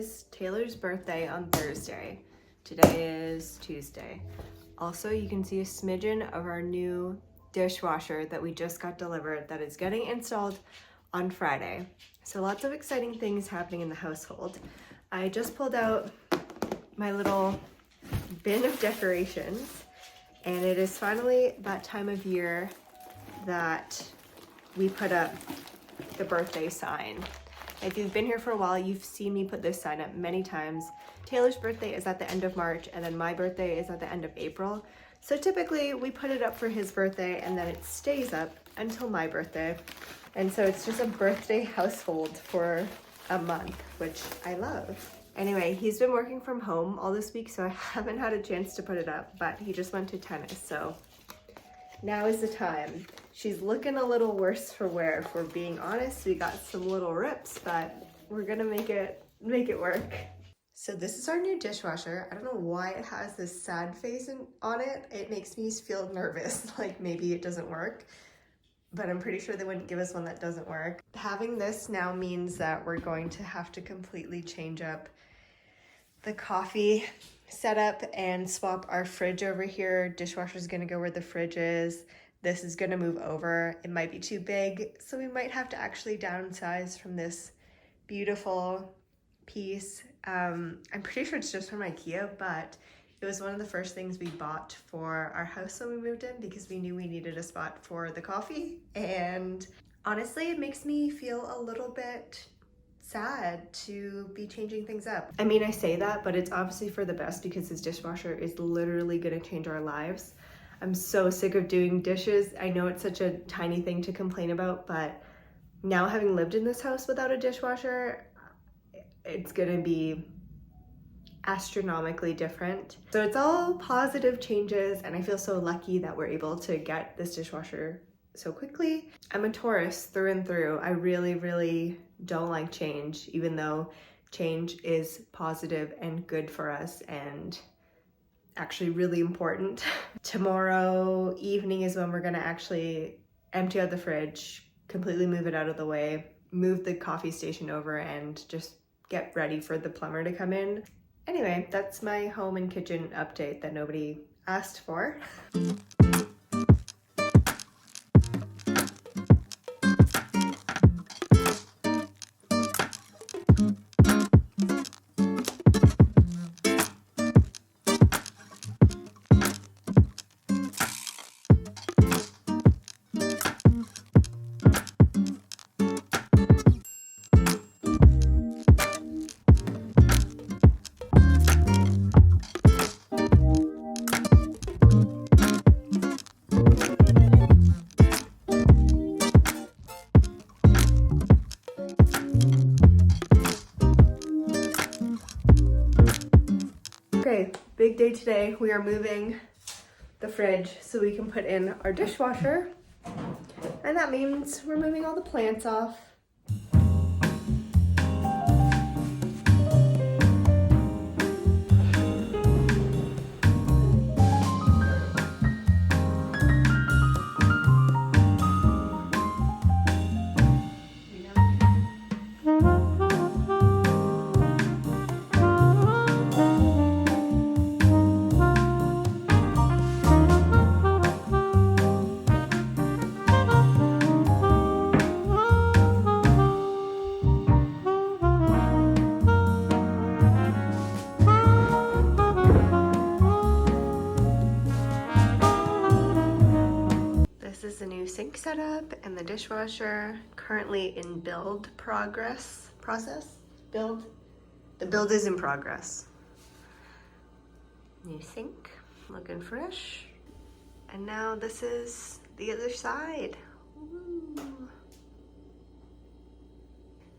is Taylor's birthday on Thursday. Today is Tuesday. Also, you can see a smidgen of our new dishwasher that we just got delivered that is getting installed on Friday. So lots of exciting things happening in the household. I just pulled out my little bin of decorations, and it is finally that time of year that we put up the birthday sign. If you've been here for a while, you've seen me put this sign up many times. Taylor's birthday is at the end of March, and then my birthday is at the end of April. So typically we put it up for his birthday and then it stays up until my birthday. And so it's just a birthday household for a month, which I love. Anyway, he's been working from home all this week, so I haven't had a chance to put it up, but he just went to tennis, so now is the time. She's looking a little worse for wear, if we're being honest. We got some little rips, but we're gonna make it work. So this is our new dishwasher. I don't know why it has this sad face on it. It makes me feel nervous, like maybe it doesn't work, but I'm pretty sure they wouldn't give us one that doesn't work. Having this now means that we're going to have to completely change up the coffee setup and swap our fridge over here. Dishwasher's gonna go where the fridge is. This is gonna move over. It might be too big, so we might have to actually downsize from this beautiful piece. I'm pretty sure it's just from IKEA, but it was one of the first things we bought for our house when we moved in because we knew we needed a spot for the coffee. And honestly, it makes me feel a little bit sad to be changing things up. I mean, I say that, but it's obviously for the best because this dishwasher is literally gonna change our lives. I'm so sick of doing dishes. I know it's such a tiny thing to complain about, but now having lived in this house without a dishwasher, it's gonna be astronomically different. So it's all positive changes, and I feel so lucky that we're able to get this dishwasher so quickly. I'm a Taurus through and through. I really don't like change, even though change is positive and good for us and actually really important. Tomorrow evening is when we're gonna actually empty out the fridge, completely move it out of the way, move the coffee station over, and just get ready for the plumber to come in. Anyway, that's my home and kitchen update that nobody asked for. Okay, big day today. We are moving the fridge so we can put in our dishwasher, and that means we're moving all the plants off. This is the new sink setup and the dishwasher, currently in build process. The build is in progress. New sink, looking fresh. And now this is the other side. Woo.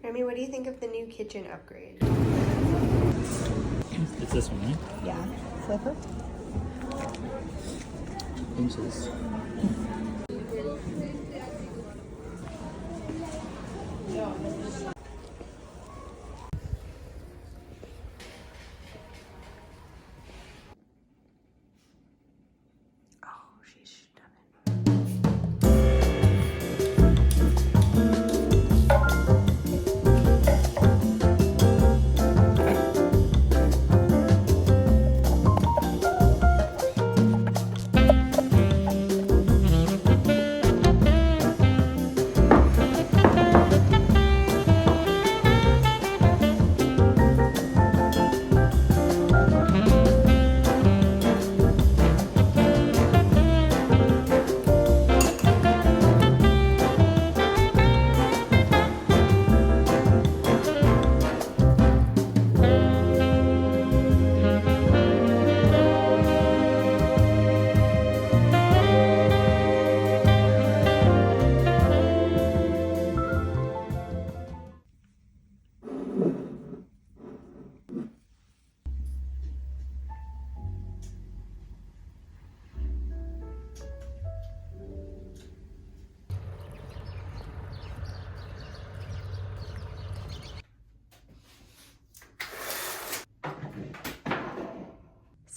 Remy, what do you think of the new kitchen upgrade? It's this one, right? Yeah, flipper. Inches.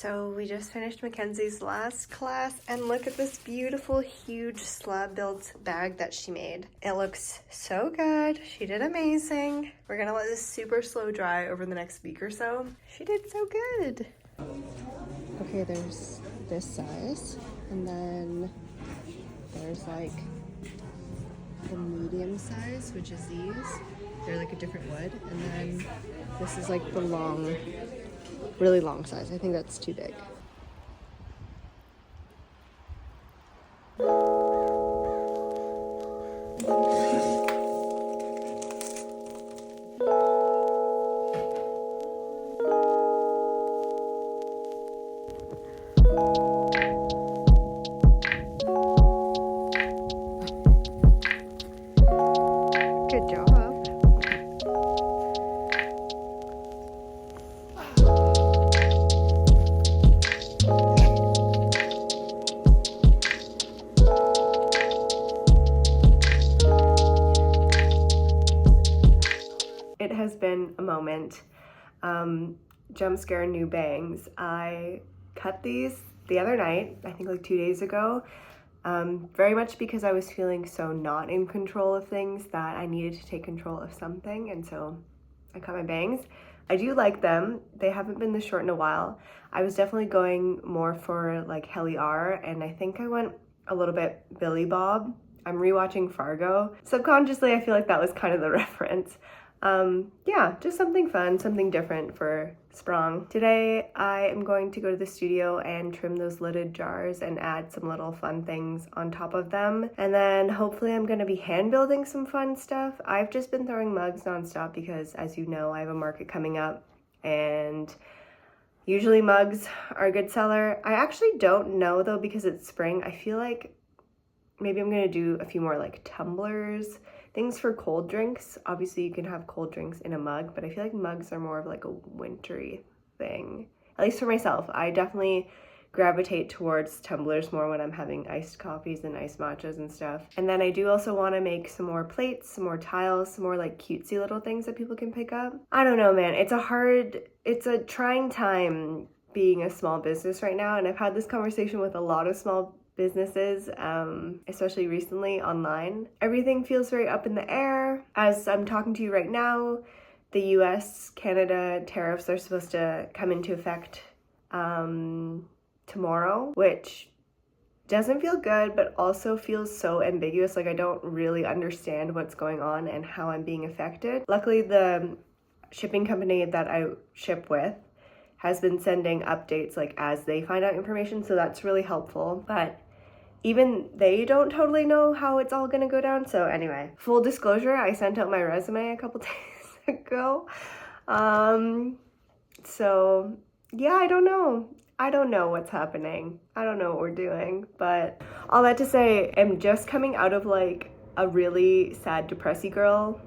So we just finished Mackenzie's last class and look at this beautiful, huge slab built bag that she made. It looks so good. She did amazing. We're gonna let this super slow dry over the next week or so. She did so good. Okay, there's this size, and then there's like the medium size, which is these. They're like a different wood, and then this is like the long, really long size. I think that's too big. Good job. It has been a moment. Jump scare new bangs. I cut these the other night, I think like 2 days ago, very much because I was feeling so not in control of things that I needed to take control of something, and so I cut my bangs. I do like them. They haven't been this short in a while. I was definitely going more for like Helly R, and I think I went a little bit Billy Bob. I'm rewatching Fargo. Subconsciously, I feel like that was kind of the reference. Yeah, just something fun, something different for Sprung. Today, I am going to go to the studio and trim those lidded jars and add some little fun things on top of them. And then hopefully I'm going to be hand building some fun stuff. I've just been throwing mugs nonstop because, as you know, I have a market coming up, and usually mugs are a good seller. I actually don't know though, because it's spring. I feel like maybe I'm gonna do a few more like tumblers, things for cold drinks. Obviously you can have cold drinks in a mug, but I feel like mugs are more of like a wintry thing. At least for myself. I definitely gravitate towards tumblers more when I'm having iced coffees and iced matchas and stuff. And then I do also want to make some more plates, some more tiles, some more like cutesy little things that people can pick up. I don't know, man. It's a trying time being a small business right now, and I've had this conversation with a lot of small businesses, especially recently online. Everything feels very up in the air. As I'm talking to you right now, the US-Canada tariffs are supposed to come into effect tomorrow, which doesn't feel good, but also feels so ambiguous. Like I don't really understand what's going on and how I'm being affected. Luckily, the shipping company that I ship with has been sending updates like as they find out information, so that's really helpful. But even they don't totally know how it's all gonna go down. So anyway, full disclosure, I sent out my resume a couple days ago. So yeah, I don't know what's happening. I don't know what we're doing, but all that to say, I'm just coming out of like a really sad, depressy girl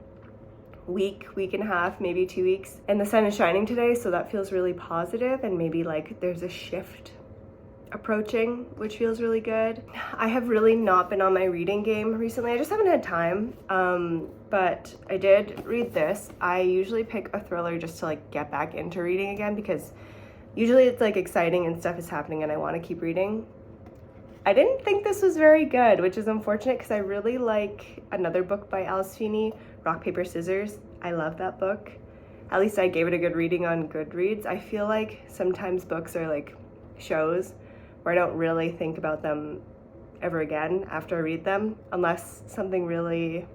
week and a half, maybe 2 weeks. And the sun is shining today, so that feels really positive, and maybe like there's a shift approaching, which feels really good. I have really not been on my reading game recently. I just haven't had time, but I did read this. I usually pick a thriller just to like get back into reading again, because usually it's like exciting and stuff is happening and I want to keep reading. I didn't think this was very good, which is unfortunate because I really like another book by Feeney, Rock, Paper, Scissors. I love that book. At least I gave it a good reading on Goodreads. I feel like sometimes books are like shows where I don't really think about them ever again after I read them, unless something really,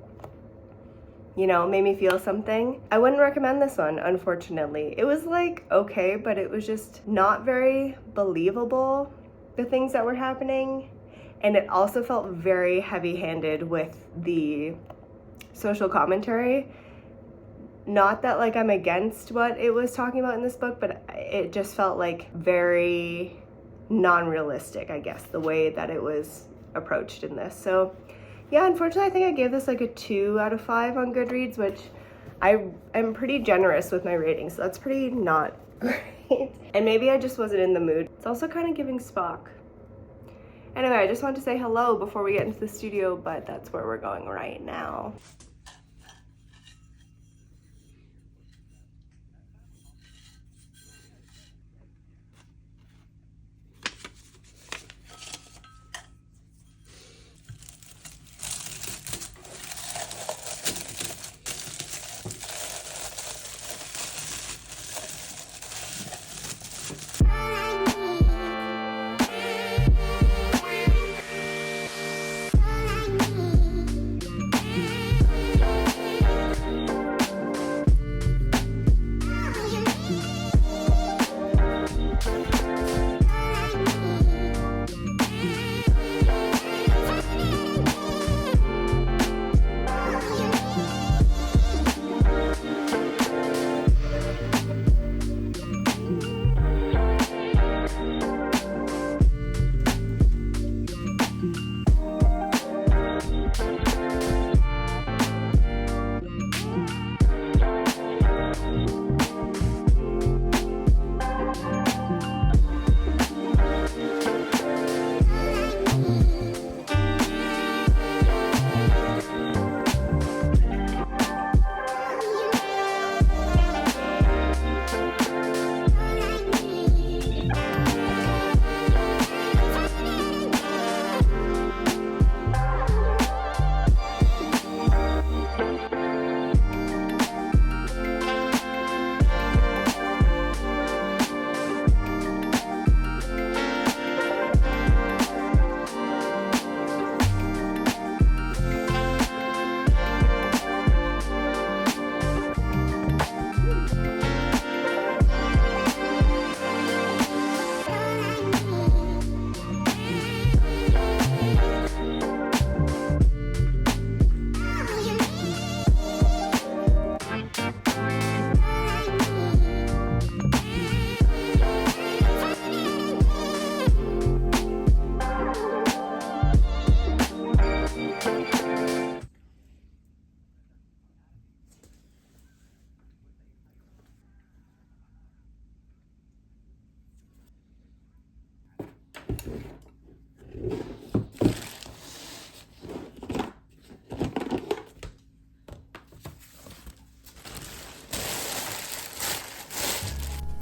you know, made me feel something. I wouldn't recommend this one, unfortunately. It was like okay, but it was just not very believable, the things that were happening. And it also felt very heavy-handed with the social commentary. Not that like I'm against what it was talking about in this book, but it just felt like very non-realistic, I guess, the way that it was approached in this. So yeah, unfortunately, I think I gave this like a 2 out of 5 on Goodreads, which I am pretty generous with my rating, so that's pretty not great. And maybe I just wasn't in the mood. It's also kind of giving Spock. Anyway, I just wanted to say hello before we get into the studio, but that's where we're going right now.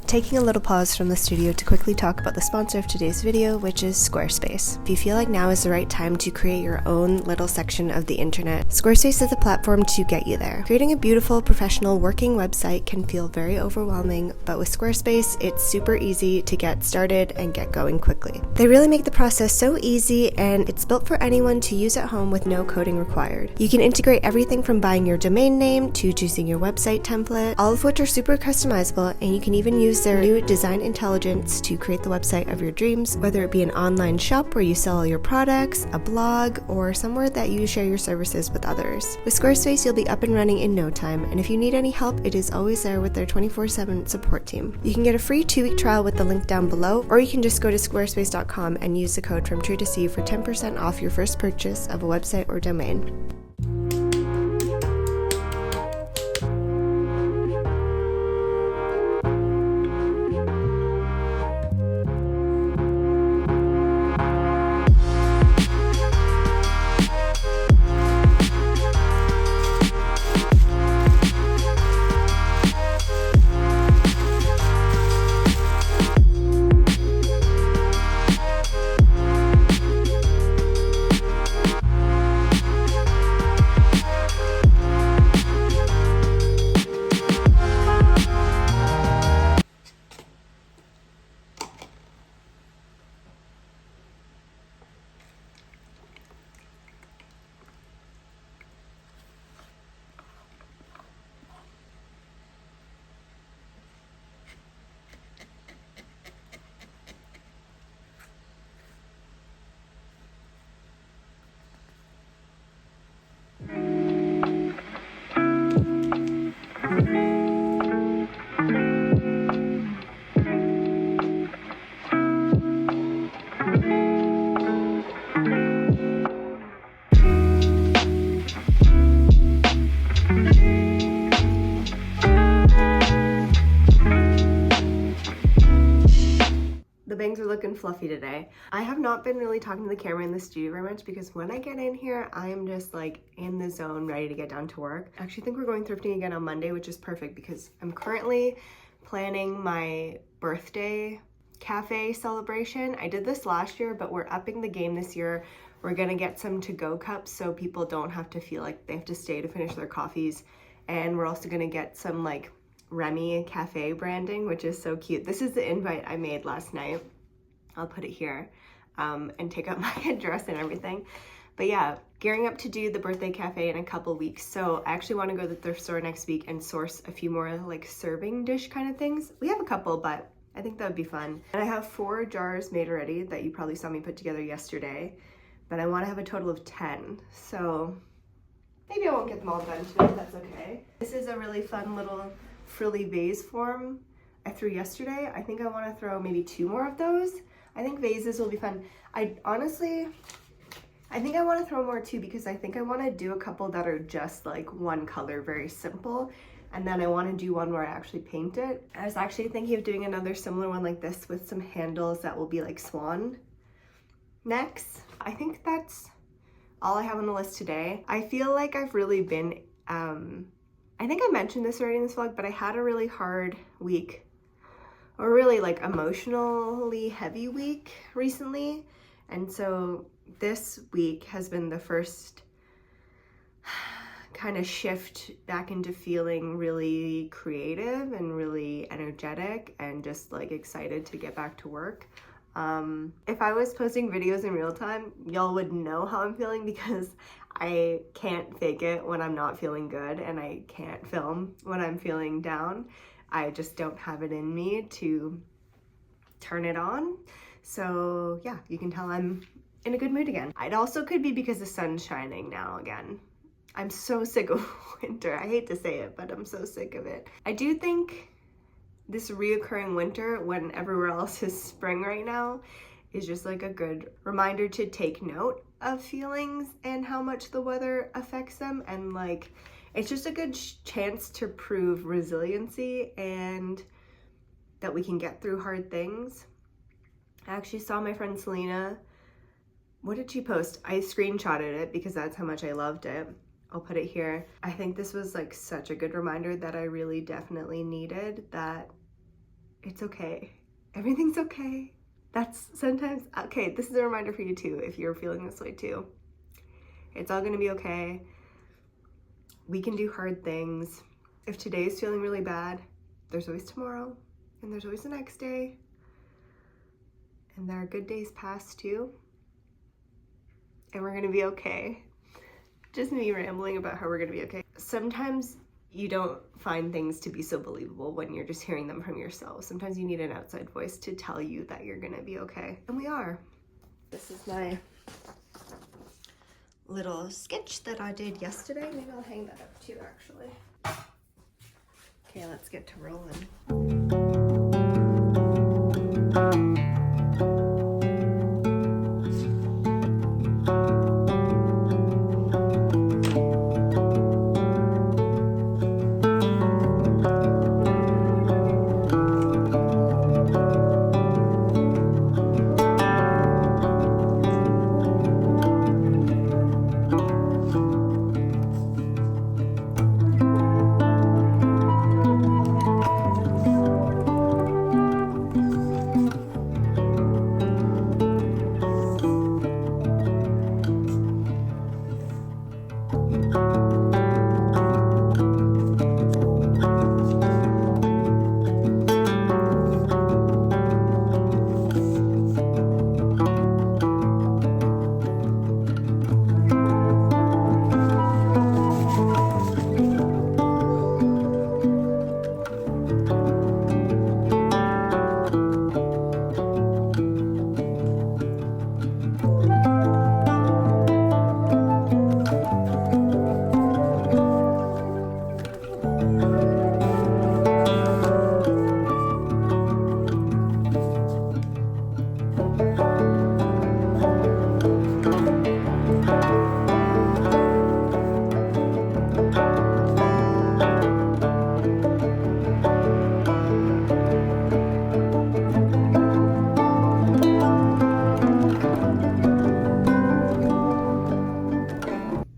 Taking a little pause from the studio to quickly talk about the sponsor of today's video, which is Squarespace. If you feel like now is the right time to create your own little section of the internet, Squarespace is a platform to get you there. Creating a beautiful, professional, working website can feel very overwhelming, but with Squarespace, it's super easy to get started and get going quickly. They really make the process so easy, and it's built for anyone to use at home with no coding required. You can integrate everything from buying your domain name to choosing your website template, all of which are super customizable, and you can even use their new design intelligence to create the website of your dreams, whether it be an online shop where you sell all your products, a blog, or somewhere that you share your services with others. With Squarespace, you'll be up and running in no time, and if you need any help, it is always there with their 24/7 support team. You can get a free 2-week trial with the link down below, or you can just go to squarespace.com and use the code from True to See for 10% off your first purchase of a website or domain. The bangs are looking fluffy today. I have not been really talking to the camera in the studio very much because when I get in here, I am just like in the zone, ready to get down to work. I actually think we're going thrifting again on Monday, which is perfect because I'm currently planning my birthday cafe celebration. I did this last year, but we're upping the game this year. We're gonna get some to-go cups so people don't have to feel like they have to stay to finish their coffees. And we're also gonna get some like Remy Cafe branding, which is so cute. This is the invite I made last night. I'll put it here and take out my address and everything. But yeah, gearing up to do the birthday cafe in a couple weeks. So I actually want to go to the thrift store next week and source a few more like serving dish kind of things. We have a couple, but I think that would be fun. And I have 4 jars made already that you probably saw me put together yesterday, but I want to have a total of 10. So maybe I won't get them all done today, that's okay. This is a really fun little frilly vase form I threw yesterday. I think I want to throw maybe 2 more of those. I think vases will be fun. I think I want to throw more too because I think I want to do a couple that are just like one color, very simple. And then I want to do one where I actually paint it. I was actually thinking of doing another similar one like this with some handles that will be like swan necks. I think that's all I have on the list today. I feel like I've really been, I think I mentioned this already in this vlog, but I had a really hard week, or really like emotionally heavy week recently. And so this week has been the first kind of shift back into feeling really creative and really energetic and just like excited to get back to work. If I was posting videos in real time, y'all would know how I'm feeling because I can't fake it when I'm not feeling good, and I can't film when I'm feeling down. I just don't have it in me to turn it on. So yeah, you can tell I'm in a good mood again. It also could be because the sun's shining now again. I'm so sick of winter. I hate to say it, but I'm so sick of it. I do think this reoccurring winter when everywhere else is spring right now is just like a good reminder to take note of feelings and how much the weather affects them, and like it's just a good chance to prove resiliency and that we can get through hard things. I actually saw my friend Selena, what did she post? I screenshotted it because that's how much I loved it. I'll put it here. I think this was like such a good reminder that I really definitely needed, that it's okay. Everything's okay. That's sometimes, okay, this is a reminder for you too, if you're feeling this way too. It's all gonna be okay. We can do hard things. If today's feeling really bad, there's always tomorrow, and there's always the next day. And there are good days past too. And we're gonna be okay. Just me rambling about how we're gonna be okay. Sometimes you don't find things to be so believable when you're just hearing them from yourself. Sometimes you need an outside voice to tell you that you're gonna be okay. And we are. This is my little sketch that I did yesterday. Maybe I'll hang that up too, actually. Okay, let's get to rolling.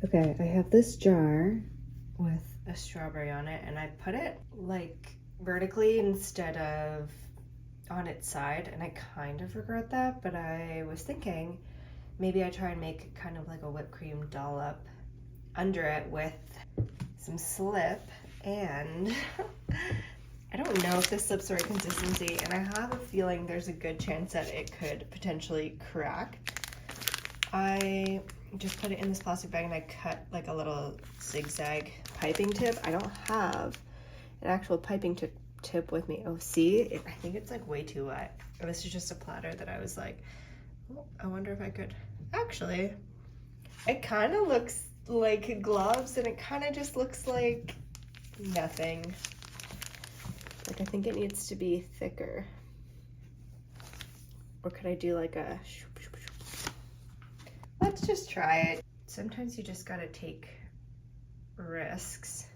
Okay, I have this jar with a strawberry on it, and I put it like vertically instead of on its side, and I kind of regret that, but I was thinking maybe I try and make kind of like a whipped cream dollop under it with some slip, and I don't know if this slip's the right consistency, and I have a feeling there's a good chance that it could potentially crack. I just put it in this plastic bag and I cut like a little zigzag piping tip. I don't have an actual piping tip with me. Oh, see, I think it's like way too wet. This is just a platter that I was like, oh, I wonder if I could. Actually, it kind of looks like gloves, and it kind of just looks like nothing. Like, I think it needs to be thicker. Or could I do like a... Let's just try it. Sometimes you just gotta take risks.